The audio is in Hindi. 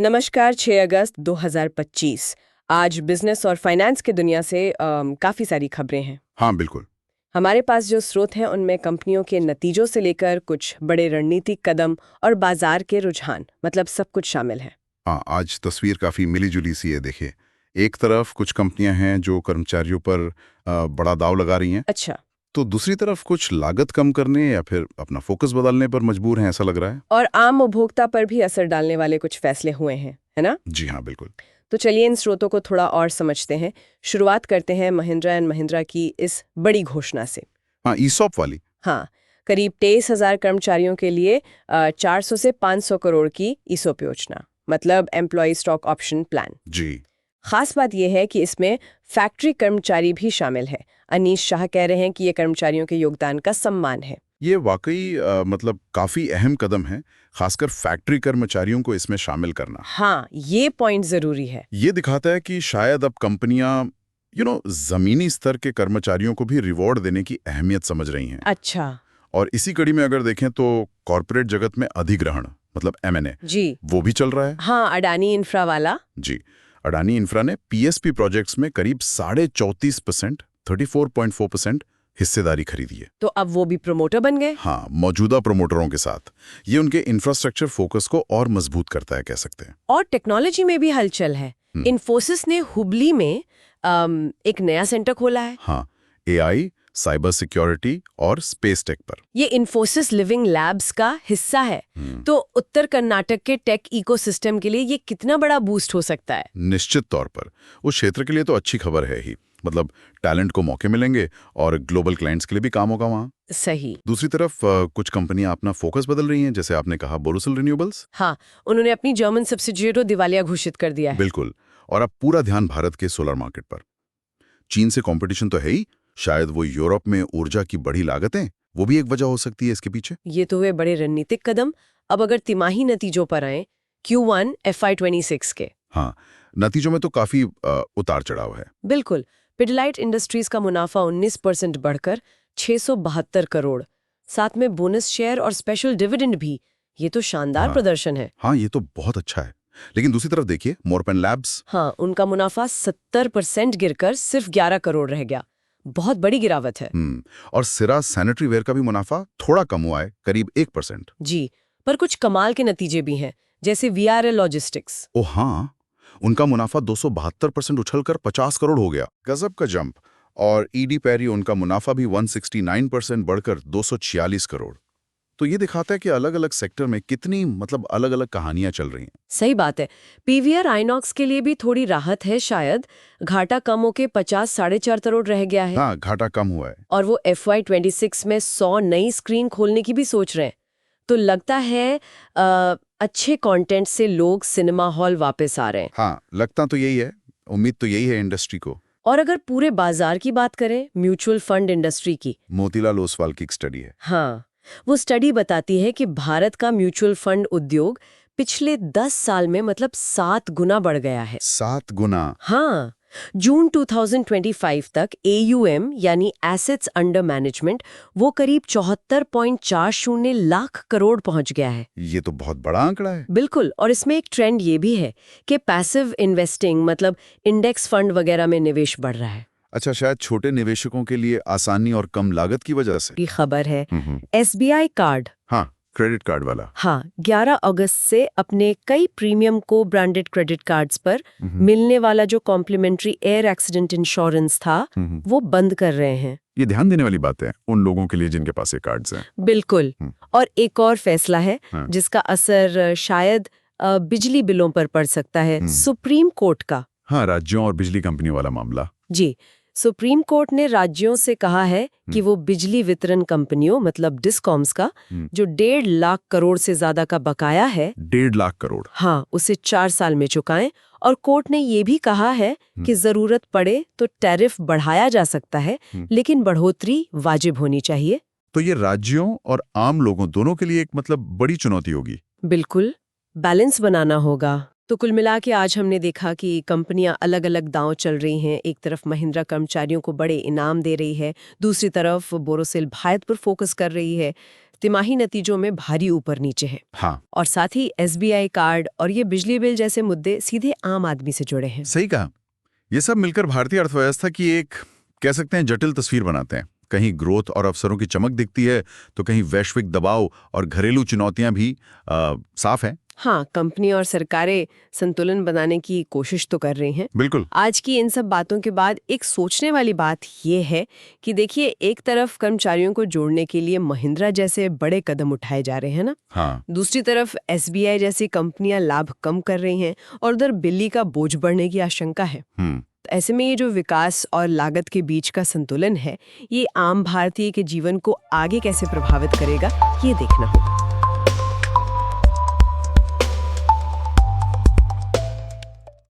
नमस्कार। 6 अगस्त 2025। आज बिजनेस और फाइनेंस की दुनिया से काफ़ी सारी खबरें हैं। हाँ, बिल्कुल। हमारे पास जो स्रोत हैं उनमें कंपनियों के नतीजों से लेकर कुछ बड़े रणनीतिक कदम और बाजार के रुझान, मतलब सब कुछ शामिल है। हाँ, आज तस्वीर काफ़ी मिली-जुली सी है, देखिए। एक तरफ कुछ कंपनियां हैं जो कर्मचारियों पर बड़ा दाव लगा रही हैं, अच्छा। तो दूसरी तरफ कुछ लागत कम करने या फिर अपना फोकस बदलने पर मजबूर हैं, ऐसा लग रहा है। और आम उपभोक्ता पर भी असर डालने वाले कुछ फैसले हुए हैं, है ना? जी हाँ, बिल्कुल। तो चलिए इन स्रोतों को थोड़ा और समझते हैं। शुरुआत करते हैं महिंद्रा एंड महिंद्रा की इस बड़ी घोषणा से। हाँ, ईसॉप वाली। हाँ, करीब 23,000 कर्मचारियों के लिए 400 से 500 करोड़ की ईसोप योजना, मतलब एम्प्लॉय स्टॉक ऑप्शन प्लान। जी। खास बात यह है कि इसमें फैक्ट्री कर्मचारी भी शामिल है। अनीश शाह कह रहे हैं कि ये कर्मचारियों के योगदान का सम्मान है। ये वाकई मतलब काफ़ी अहम कदम है, खासकर फैक्ट्री कर्मचारियों को इसमें शामिल करना। हाँ, ये पॉइंट जरूरी है। ये दिखाता है कि शायद अब कंपनियां ज़मीनी स्तर के कर्मचारियों को भी रिवॉर्ड देने की अहमियत समझ रही हैं। अच्छा। और इसी कड़ी में अगर देखें तो कॉरपोरेट जगत में अधिग्रहण मतलब एमएनए जी। वो भी चल रहा है। हाँ, अडानी इंफ्रा वाला। जी। अडानी इंफ्रा ने पीएसपी प्रोजेक्ट्स में करीब 34.5% 34.4% हिस्सेदारी खरीदी है। तो अब वो भी प्रमोटर बन गए। हाँ, मौजूदा प्रोमोटरों के साथ ये उनके इंफ्रास्ट्रक्चर फोकस को और मजबूत करता है, कह सकते हैं। और टेक्नोलॉजी में भी हलचल है। इन्फोसिस ने हुबली में एक नया सेंटर खोला है। हाँ, एआई, साइबर सिक्योरिटी और स्पेस टेक पर। ये इन्फोसिस लिविंग लैब्स का हिस्सा है। तो उत्तर कर्नाटक के टेक इकोसिस्टम के लिए ये कितना बड़ा बूस्ट हो सकता है? निश्चित तौर पर उस क्षेत्र के लिए तो अच्छी खबर है ही। मतलब टैलेंट को मौके मिलेंगे और ग्लोबल क्लाइंट्स के लिए भी काम होगा वहाँ। सही। दूसरी तरफ कुछ कंपनियां अपना फोकस बदल रही हैं, जैसे आपने कहा बोरोसिल रिन्यूएबल्स। हाँ, उन्होंने अपनी जर्मन सब्सिडियरी को दिवालिया घोषित कर दिया है। बिल्कुल। और अब पूरा ध्यान भारत के सोलर मार्केट पर। चीन से कंपटीशन तो है ही, शायद वो यूरोप में ऊर्जा की बढ़ी लागतें वो भी एक वजह हो सकती है इसके पीछे। ये तो हुए बड़े रणनीतिक कदम। अब अगर तिमाही नतीजों पर आए, Q1 FY26 के। हाँ, नतीजों में तो काफी उतार चढ़ाव है। बिल्कुल। पिडिलाइट इंडस्ट्रीज का मुनाफा 19% बढ़कर 672 करोड़। साथ में बोनस शेयर और स्पेशल डिविडेंड भी। ये तो शानदार हाँ, प्रदर्शन है। हाँ, ये तो बहुत अच्छा है। लेकिन दूसरी तरफ देखिए मोरपेन लैब्स। हाँ, उनका मुनाफा 70% गिरकर सिर्फ 11 करोड़ रह गया। बहुत बड़ी गिरावट है। और सिरा सैनिटरी वेयर का भी मुनाफा थोड़ा कम हुआ है, करीब 1%। जी, पर कुछ कमाल के नतीजे भी हैं, जैसे VRL लॉजिस्टिक्स। ओ हाँ, उनका मुनाफा 272% उछलकर 50 करोड़ हो गया, गजब का जंप। और ईडी पैरी उनका मुनाफा भी 169% बढ़कर 246 करोड़। तो ये दिखाता है कि अलग अलग सेक्टर में कितनी मतलब अलग अलग कहानियां चल रही हैं। सही बात है। PVR आइनॉक्स के लिए भी थोड़ी राहत है शायद। घाटा कम होके 50 साढ़े 4 करोड़ रह गया है। हाँ, घाटा कम हुआ है। और वो FY26 में 100 नई स्क्रीन खोलने की भी सोच रहे हैं। तो लगता है अच्छे कंटेंट से लोग सिनेमा हॉल वापस आ रहे हैं। हाँ, लगता तो यही है, उम्मीद तो यही है इंडस्ट्री को। और अगर पूरे बाजार की बात करें, म्यूचुअल फंड इंडस्ट्री की। मोतीलाल ओसवाल की एक स्टडी है। हाँ, वो स्टडी बताती है कि भारत का म्यूचुअल फंड उद्योग पिछले 10 साल में मतलब 7 गुना बढ़ गया है। 7 गुना। हाँ, जून 2025 तक AUM यानी एसेट्स अंडर मैनेजमेंट वो करीब 74.40 लाख करोड़ पहुंच गया है। ये तो बहुत बड़ा आंकड़ा है। बिल्कुल। और इसमें एक ट्रेंड ये भी है कि पैसिव इन्वेस्टिंग मतलब इंडेक्स फंड वगैरह में निवेश बढ़ रहा है। अच्छा, शायद छोटे निवेशकों के लिए आसानी और कम लागत की वजह से। की खबर है। हम्म। SBI card. हाँ, क्रेडिट कार्ड वाला। हाँ, 11 अगस्त से अपने कई प्रीमियम को ब्रांडेड क्रेडिट कार्ड्स पर मिलने वाला जो कॉम्प्लीमेंट्री एयर एक्सीडेंट इंश्योरेंस था वो बंद कर रहे हैं। ये ध्यान देने वाली बात है उन लोगों के लिए जिनके पास ये कार्ड्स हैं। बिल्कुल। और एक और फैसला है हाँ। जिसका असर शायद बिजली बिलों पर पड़ सकता है, सुप्रीम कोर्ट का। हाँ, राज्यों और बिजली कंपनी वाला मामला। जी, सुप्रीम कोर्ट ने राज्यों से कहा है कि वो बिजली वितरण कंपनियों मतलब डिस्कॉम्स का जो 1.5 लाख करोड़ से ज्यादा का बकाया है, 1.5 लाख करोड़, हाँ, उसे 4 साल में चुकाएं। और कोर्ट ने ये भी कहा है कि जरूरत पड़े तो टैरिफ बढ़ाया जा सकता है, लेकिन बढ़ोतरी वाजिब होनी चाहिए। तो ये राज्यों और आम लोगों दोनों के लिए एक मतलब बड़ी चुनौती होगी। बिल्कुल, बैलेंस बनाना होगा। तो कुल मिला के आज हमने देखा कि कंपनियां अलग अलग दांव चल रही हैं। एक तरफ महिंद्रा कर्मचारियों को बड़े इनाम दे रही है, दूसरी तरफ बोरोसिल भारत पर फोकस कर रही है। तिमाही नतीजों में भारी ऊपर नीचे है। हाँ, और साथ ही SBI कार्ड और ये बिजली बिल जैसे मुद्दे सीधे आम आदमी से जुड़े हैं। सही कहा। ये सब मिलकर भारतीय अर्थव्यवस्था की एक कह सकते हैं जटिल तस्वीर बनाते हैं। कहीं ग्रोथ और अवसरों की चमक दिखती है तो कहीं वैश्विक दबाव और घरेलू चुनौतियां भी साफ हैं। हाँ, कंपनी और सरकारें संतुलन बनाने की कोशिश तो कर रही हैं। बिल्कुल। आज की इन सब बातों के बाद एक सोचने वाली बात ये है कि देखिए, एक तरफ कर्मचारियों को जोड़ने के लिए महिंद्रा जैसे बड़े कदम उठाए जा रहे हैं ना। हाँ, दूसरी तरफ SBI जैसी कंपनियां लाभ कम कर रही हैं और उधर बिल्ली का बोझ बढ़ने की आशंका है। तो ऐसे में ये जो विकास और लागत के बीच का संतुलन है, ये आम भारतीय के जीवन को आगे कैसे प्रभावित करेगा, ये देखना होगा।